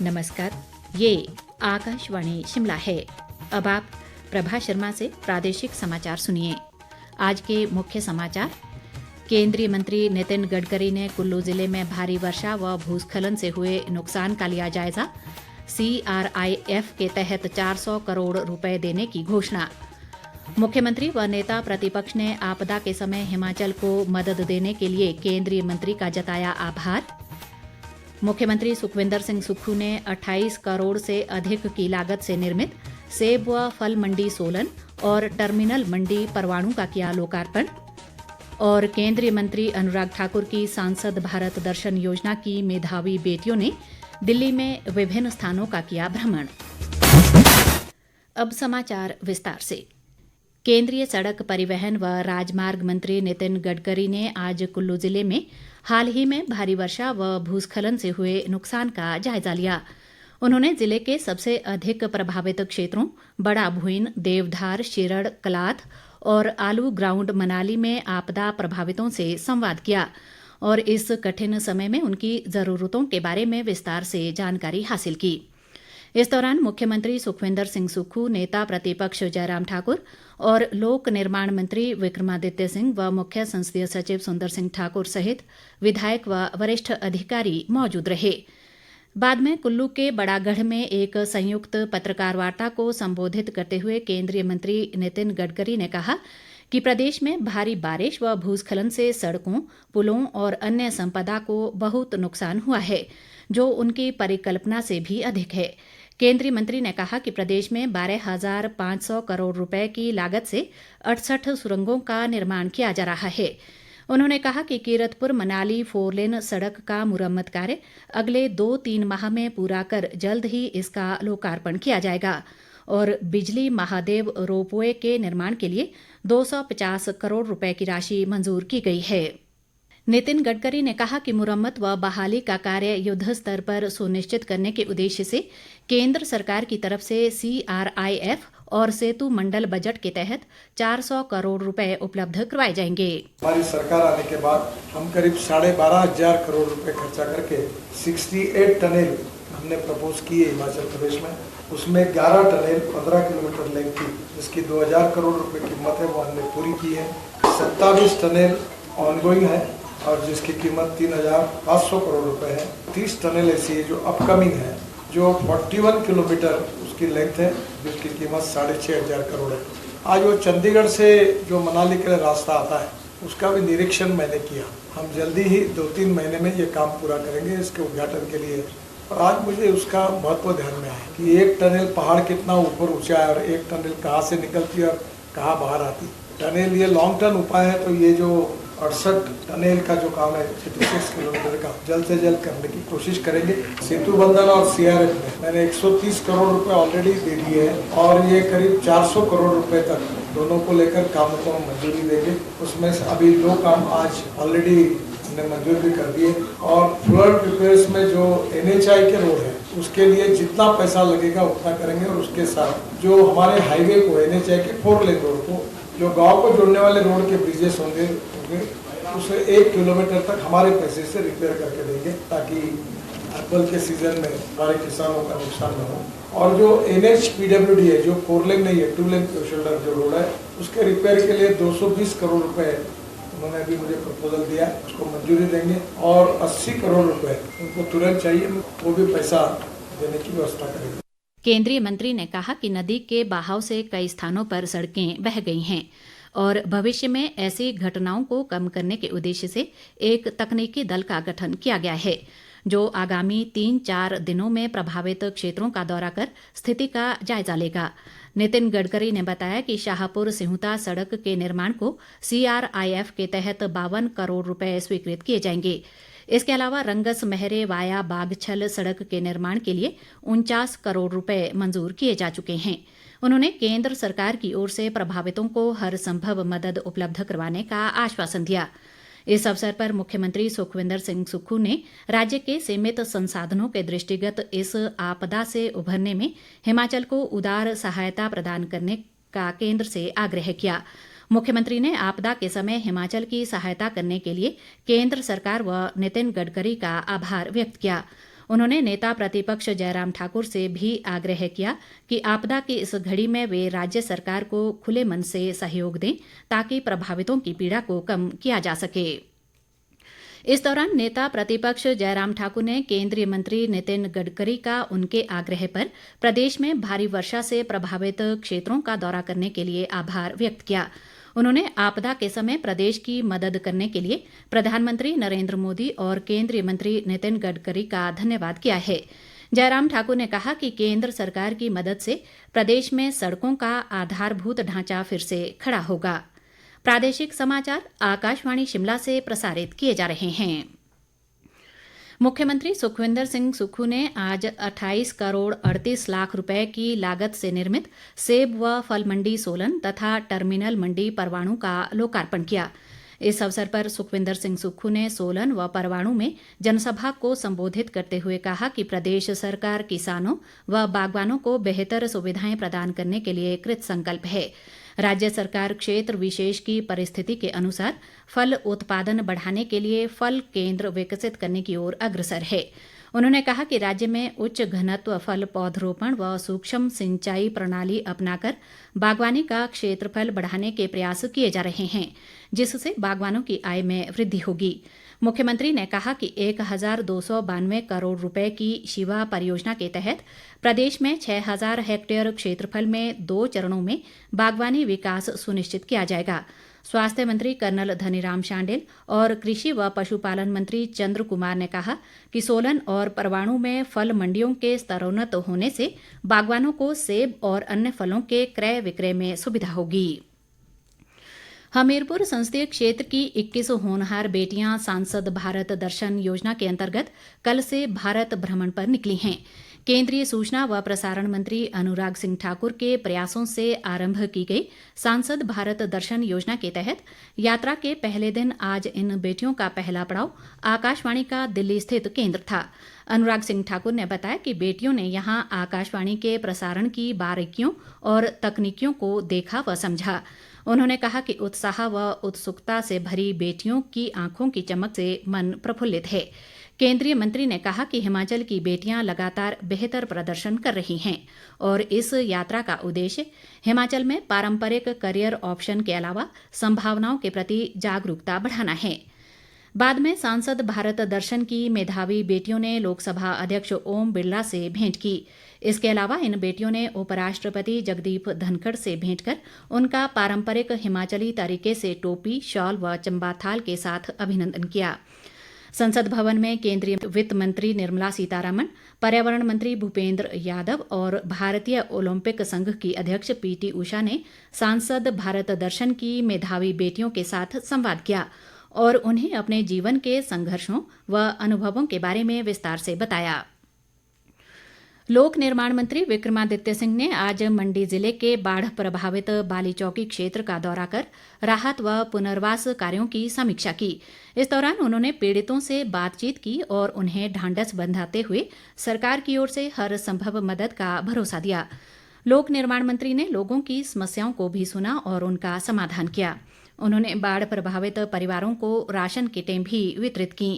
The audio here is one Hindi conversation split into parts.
नमस्कार। ये आकाशवाणी शिमला है। अब आप प्रभा शर्मा से प्रादेशिक समाचार सुनिए। आज के मुख्य समाचार। केंद्रीय मंत्री नितिन गडकरी ने कुल्लू जिले में भारी वर्षा व भूस्खलन से हुए नुकसान का लिया जायजा। CRIF के तहत 400 करोड़ रुपए देने की घोषणा। मुख्यमंत्री व नेता प्रतिपक्ष ने आपदा के समय हिमाचल को मदद देने के लिए केंद्रीय मंत्री का जताया आभार। मुख्यमंत्री सुखविंदर सिंह सुक्खू ने 28 करोड़ से अधिक की लागत से निर्मित सेब व फल मंडी सोलन और टर्मिनल मंडी परवाणू का किया लोकार्पण। और केंद्रीय मंत्री अनुराग ठाकुर की सांसद भारत दर्शन योजना की मेधावी बेटियों ने दिल्ली में विभिन्न स्थानों का किया भ्रमण। अब समाचार विस्तार से। केंद्रीय सड़क परिवहन व राजमार्ग मंत्री नितिन गडकरी ने आज कुल्लू जिले में हाल ही में भारी वर्षा व भूस्खलन से हुए नुकसान का जायजा लिया। उन्होंने जिले के सबसे अधिक प्रभावित क्षेत्रों बड़ा भुईन, देवधार, शिरड़, कलाथ और आलू ग्राउंड मनाली में आपदा प्रभावितों से संवाद किया और इस कठिन समय में उनकी ज़रूरतों के बारे में विस्तार से जानकारी हासिल की। इस दौरान मुख्यमंत्री सुखविंदर सिंह सुक्खू, नेता प्रतिपक्ष जयराम ठाकुर और लोक निर्माण मंत्री विक्रमादित्य सिंह व मुख्य संसदीय सचिव सुंदर सिंह ठाकुर सहित विधायक व वरिष्ठ अधिकारी मौजूद रहे। बाद में कुल्लू के बड़ागढ़ में एक संयुक्त पत्रकार वार्ता को संबोधित करते हुए केंद्रीय मंत्री नितिन गडकरी ने कहा कि प्रदेश में भारी बारिश व भूस्खलन से सड़कों, पुलों और अन्य संपदा को बहुत नुकसान हुआ है, जो उनकी परिकल्पना से भी अधिक है। केंद्रीय मंत्री ने कहा कि प्रदेश में 12,500 करोड़ रुपए की लागत से 68 सुरंगों का निर्माण किया जा रहा है। उन्होंने कहा कि कीरतपुर मनाली 4 लेन सड़क का मुरम्मत कार्य अगले 2-3 माह में पूरा कर जल्द ही इसका लोकार्पण किया जाएगा और बिजली महादेव रोपवे के निर्माण के लिए 250 करोड़ रुपए की राशि मंजूर की गई है। नितिन गडकरी ने कहा कि मुरम्मत व बहाली का कार्य युद्ध स्तर पर सुनिश्चित करने के उद्देश्य से केंद्र सरकार की तरफ से CRIF और सेतु मंडल बजट के तहत 400 करोड़ रुपए उपलब्ध करवाए जाएंगे। हमारी सरकार आने के बाद हम करीब 12,500 करोड़ रुपए खर्चा करके 68 टनल हमने प्रपोज किए हिमाचल प्रदेश में। उसमें 11 टनल 15 किलोमीटर लेंथ की, जिसकी 2,000 करोड़ रुपए कीमत है, वो हमने पूरी की है। 27 टनल ऑनगोइंग है और जिसकी कीमत 3,500 करोड़ रुपए है। 30 टनल ऐसी है जो अपकमिंग है, जो 41 किलोमीटर उसकी लेंथ है, जिसकी कीमत 6,500 करोड़ है। आज वो चंडीगढ़ से जो मनाली के लिए रास्ता आता है, उसका भी निरीक्षण मैंने किया। हम जल्दी ही 2-3 महीने में ये काम पूरा करेंगे इसके उद्घाटन के लिए। और आज मुझे उसका महत्व ध्यान में आया कि एक टनल पहाड़ कितना ऊपर ऊंचा है और एक टनल कहाँ से निकलती है और कहाँ बाहर आती। टनल ये लॉन्ग टर्म उपाय है, तो ये जो 68 टनल का जो काम है 36 किलोमीटर का जल्द से जल्द करने की कोशिश करेंगे। सेतु बंधन और CRF में मैंने 130 करोड़ रुपए ऑलरेडी दे दिए हैं और ये करीब 400 करोड़ रुपए तक दोनों को लेकर कामों को हम मंजूरी देंगे। उसमें से अभी 2 काम आज ऑलरेडी हमने मंजूर भी कर दिए। और फ्लड रिपेयर्स में जो NHI के रोड है, उसके लिए जितना पैसा लगेगा उतना करेंगे। और उसके साथ जो हमारे हाईवे को, NHI के 4 लेन रोड को, जो गांव को जोड़ने वाले रोड के ब्रिजेस होंगे, उसे 1 किलोमीटर तक हमारे पैसे से रिपेयर करके देंगे, ताकि एप्पल के सीजन में हमारे किसानों का नुकसान न हो। और जो NHPWD है, जो 4 लेन नहीं है, 2 लेन शोल्डर जो रोड है, उसके रिपेयर के लिए 220 करोड़ रुपए उन्होंने अभी मुझे प्रपोजल दिया, उसको मंजूरी देंगे। और 80 करोड़ रुपए उनको तुरंत चाहिए, वो भी पैसा देने की व्यवस्था करेंगे। केंद्रीय मंत्री ने कहा कि नदी के बहाव से कई स्थानों पर सड़कें बह गई हैं और भविष्य में ऐसी घटनाओं को कम करने के उद्देश्य से एक तकनीकी दल का गठन किया गया है, जो आगामी 3-4 दिनों में प्रभावित क्षेत्रों का दौरा कर स्थिति का जायजा लेगा। नितिन गडकरी ने बताया कि शाहपुर सिहुता सड़क के निर्माण को CRIF के तहत 52 करोड़ रुपए स्वीकृत किए जाएंगे। इसके अलावा रंगस महरे वाया बागछल सड़क के निर्माण के लिए 49 करोड़ रुपए मंजूर किए जा चुके हैं। उन्होंने केंद्र सरकार की ओर से प्रभावितों को हर संभव मदद उपलब्ध करवाने का आश्वासन दिया। इस अवसर पर मुख्यमंत्री सुखविंदर सिंह सुक्खू ने राज्य के सीमित संसाधनों के दृष्टिगत इस आपदा से उभरने में हिमाचल को उदार सहायता प्रदान करने का केंद्र से आग्रह किया। मुख्यमंत्री ने आपदा के समय हिमाचल की सहायता करने के लिए केंद्र सरकार व नितिन गडकरी का आभार व्यक्त किया। उन्होंने नेता प्रतिपक्ष जयराम ठाकुर से भी आग्रह किया कि आपदा की इस घड़ी में वे राज्य सरकार को खुले मन से सहयोग दें ताकि प्रभावितों की पीड़ा को कम किया जा सके। इस दौरान नेता प्रतिपक्ष जयराम ठाकुर ने केंद्रीय मंत्री नितिन गडकरी का उनके आग्रह पर प्रदेश में भारी वर्षा से प्रभावित क्षेत्रों का दौरा करने के लिए आभार व्यक्त किया। उन्होंने आपदा के समय प्रदेश की मदद करने के लिए प्रधानमंत्री नरेंद्र मोदी और केंद्रीय मंत्री नितिन गडकरी का धन्यवाद किया है। जयराम ठाकुर ने कहा कि केंद्र सरकार की मदद से प्रदेश में सड़कों का आधारभूत ढांचा फिर से खड़ा होगा। प्रादेशिक समाचार आकाशवाणी शिमला से प्रसारित किए जा रहे हैं। मुख्यमंत्री सुखविंदर सिंह सुक्खू ने आज 28 करोड़ 38 लाख रुपए की लागत से निर्मित सेब व फल मंडी सोलन तथा टर्मिनल मंडी परवाणू का लोकार्पण किया। इस अवसर पर सुखविंदर सिंह सुक्खू ने सोलन व परवाणू में जनसभा को संबोधित करते हुए कहा कि प्रदेश सरकार किसानों व बागवानों को बेहतर सुविधाएं प्रदान करने के लिए कृत संकल्प है। राज्य सरकार क्षेत्र विशेष की परिस्थिति के अनुसार फल उत्पादन बढ़ाने के लिए फल केंद्र विकसित करने की ओर अग्रसर है। उन्होंने कहा कि राज्य में उच्च घनत्व फल पौधरोपण व सूक्ष्म सिंचाई प्रणाली अपनाकर बागवानी का क्षेत्रफल बढ़ाने के प्रयास किए जा रहे हैं, जिससे बागवानों की आय में वृद्धि होगी। मुख्यमंत्री ने कहा कि 1292 करोड़ रुपए की शिवा परियोजना के तहत प्रदेश में 6000 हेक्टेयर क्षेत्रफल में 2 चरणों में बागवानी विकास सुनिश्चित किया जाएगा। स्वास्थ्य मंत्री कर्नल धनीराम शांडिल और कृषि व पशुपालन मंत्री चंद्र कुमार ने कहा कि सोलन और परवाणू में फल मंडियों के स्तरोन्नत होने से बागवानों को सेब और अन्य फलों के क्रय विक्रय में सुविधा होगी। हमीरपुर संसदीय क्षेत्र की 21 होनहार बेटियां सांसद भारत दर्शन योजना के अंतर्गत कल से भारत भ्रमण पर निकली हैं। केंद्रीय सूचना व प्रसारण मंत्री अनुराग सिंह ठाकुर के प्रयासों से आरंभ की गई सांसद भारत दर्शन योजना के तहत यात्रा के पहले दिन आज इन बेटियों का पहला पड़ाव आकाशवाणी का दिल्ली स्थित केंद्र था। अनुराग सिंह ठाकुर ने बताया कि बेटियों ने यहां आकाशवाणी के प्रसारण की बारीकियों और तकनीकियों को देखा व समझा। उन्होंने कहा कि उत्साह व उत्सुकता से भरी बेटियों की आंखों की चमक से मन प्रफुल्लित है। केंद्रीय मंत्री ने कहा कि हिमाचल की बेटियां लगातार बेहतर प्रदर्शन कर रही हैं और इस यात्रा का उद्देश्य हिमाचल में पारंपरिक करियर ऑप्शन के अलावा संभावनाओं के प्रति जागरूकता बढ़ाना है। बाद में सांसद भारत दर्शन की मेधावी बेटियों ने लोकसभा अध्यक्ष ओम बिरला से भेंट की। इसके अलावा इन बेटियों ने उपराष्ट्रपति जगदीप धनखड़ से भेंट कर उनका पारंपरिक हिमाचली तरीके से टोपी, शॉल व चंबा थाल के साथ अभिनंदन किया। संसद भवन में केंद्रीय वित्त मंत्री निर्मला सीतारमण, पर्यावरण मंत्री भूपेंद्र यादव और भारतीय ओलंपिक संघ की अध्यक्ष पीटी उषा ने सांसद भारत दर्शन की मेधावी बेटियों के साथ संवाद किया और उन्हें अपने जीवन के संघर्षों व अनुभवों के बारे में विस्तार से बताया। लोक निर्माण मंत्री विक्रमादित्य सिंह ने आज मंडी जिले के बाढ़ प्रभावित बालीचौकी क्षेत्र का दौरा कर राहत व पुनर्वास कार्यों की समीक्षा की। इस दौरान उन्होंने पीड़ितों से बातचीत की और उन्हें ढांढस बंधाते हुए सरकार की ओर से हर संभव मदद का भरोसा दिया। लोक निर्माण मंत्री ने लोगों की समस्याओं को भी सुना और उनका समाधान किया। उन्होंने बाढ़ प्रभावित परिवारों को राशन किटें भी वितरित की।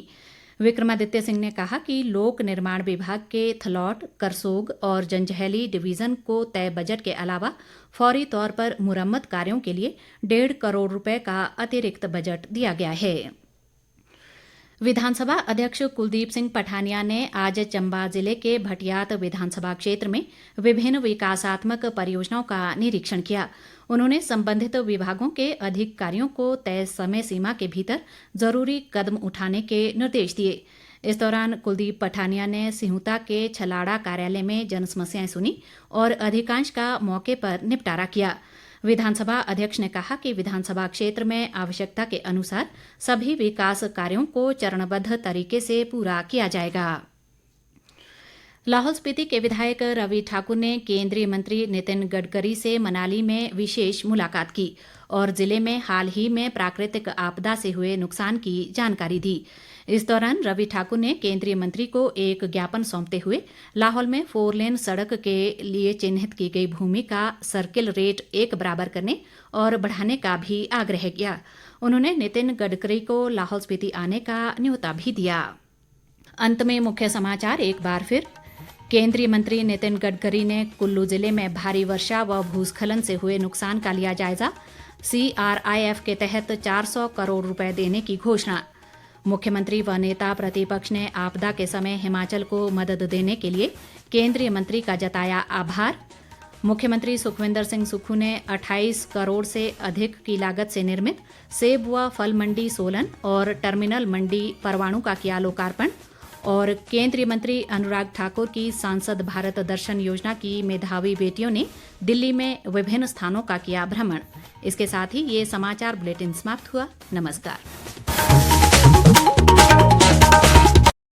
विक्रमादित्य सिंह ने कहा कि लोक निर्माण विभाग के थलौट, करसोग और जंजैहली डिवीजन को तय बजट के अलावा फौरी तौर पर मुरम्मत कार्यों के लिए 1.5 करोड़ रुपए का अतिरिक्त बजट दिया गया है। विधानसभा अध्यक्ष कुलदीप सिंह पठानिया ने आज चंबा जिले के भटियात विधानसभा क्षेत्र में विभिन्न विकासात्मक परियोजनाओं का निरीक्षण किया। उन्होंने संबंधित विभागों के अधिकारियों को तय समय सीमा के भीतर जरूरी कदम उठाने के निर्देश दिए। इस दौरान कुलदीप पठानिया ने सिहुता के छलाड़ा कार्यालय में जनसमस्याएं सुनी और अधिकांश का मौके पर निपटारा किया। विधानसभा अध्यक्ष ने कहा कि विधानसभा क्षेत्र में आवश्यकता के अनुसार सभी विकास कार्यों को चरणबद्ध तरीके से पूरा किया जाएगा। लाहौल स्पीति के विधायक रवि ठाकुर ने केंद्रीय मंत्री नितिन गडकरी से मनाली में विशेष मुलाकात की और जिले में हाल ही में प्राकृतिक आपदा से हुए नुकसान की जानकारी दी। इस दौरान रवि ठाकुर ने केंद्रीय मंत्री को एक ज्ञापन सौंपते हुए लाहौल में 4 लेन सड़क के लिए चिन्हित की गई भूमि का सर्किल रेट 1 बराबर करने और बढ़ाने का भी आग्रह किया। उन्होंने नितिन गडकरी को लाहौल स्पीति आने का न्योता भी दिया। अंत में मुख्य समाचार एक बार फिर। केंद्रीय मंत्री नितिन गडकरी ने कुल्लू जिले में भारी वर्षा व भूस्खलन से हुए नुकसान का लिया जायजा। CRIF के तहत 400 करोड़ रुपए देने की घोषणा। मुख्यमंत्री व नेता प्रतिपक्ष ने आपदा के समय हिमाचल को मदद देने के लिए केंद्रीय मंत्री का जताया आभार। मुख्यमंत्री सुखविंदर सिंह सुक्खू ने 28 करोड़ से अधिक की लागत से निर्मित सेब व फल मंडी सोलन और टर्मिनल मंडी परवाणु का किया लोकार्पण। और केंद्रीय मंत्री अनुराग ठाकुर की सांसद भारत दर्शन योजना की मेधावी बेटियों ने दिल्ली में विभिन्न स्थानों का किया भ्रमण। इसके साथ ही ये समाचार बुलेटिन समाप्त हुआ। नमस्कार।